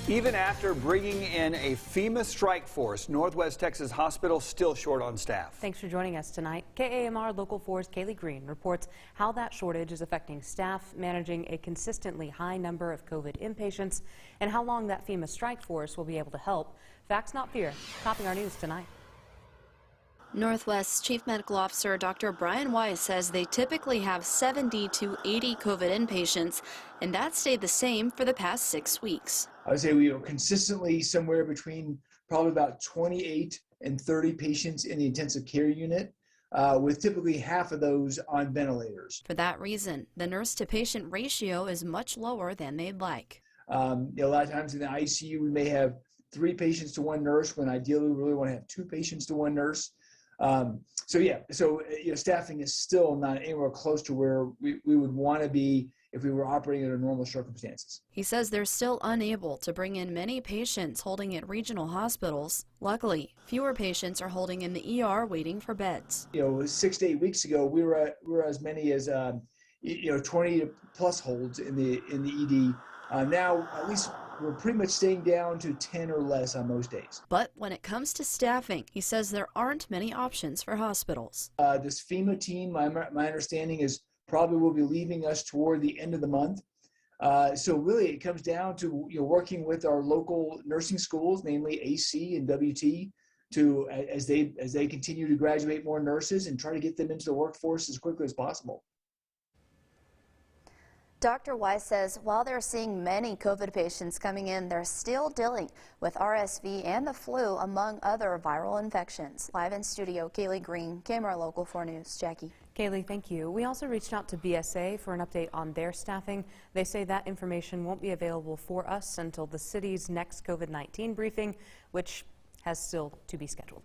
Even after bringing in a FEMA strike force, Northwest Texas hospital still short on staff. Thanks for joining us tonight. KAMR Local 4's Kaylee Green reports how that shortage is affecting staff managing a consistently high number of COVID inpatients and how long that FEMA strike force will be able to help. Facts, not fear, topping our news tonight. Northwest's Chief Medical Officer Dr. Brian Weiss says they typically have 70 to 80 COVID inpatients, and that stayed the same for the past 6 weeks. I would say we are consistently somewhere between probably about 28 and 30 patients in the intensive care unit, with typically half of those on ventilators. For that reason, the nurse-to-patient ratio is much lower than they'd like. A lot of times in the ICU, we may have 3 patients to 1 nurse, when ideally we really want to have 2 patients to 1 nurse. Staffing is still not anywhere close to where we would want to be if we were operating under normal circumstances. He says they're still unable to bring in many patients holding at regional hospitals. Luckily, fewer patients are holding in the ER waiting for beds. 6 to 8 weeks ago, we were as many as 20 plus holds in the ED. Now, at least we're pretty much staying down to 10 or less on most days. But when it comes to staffing, he says there aren't many options for hospitals. This FEMA team, my understanding is probably will be leaving us toward the end of the month. So really it comes down to working with our local nursing schools, namely AC and WT, to as they continue to graduate more nurses and try to get them into the workforce as quickly as possible. Dr. Weiss says while they're seeing many COVID patients coming in, they're still dealing with RSV and the flu, among other viral infections. Live in studio, Kaylee Green, KAMR Local 4 News. Jackie. Kaylee, thank you. We also reached out to BSA for an update on their staffing. They say that information won't be available for us until the city's next COVID-19 briefing, which has still to be scheduled.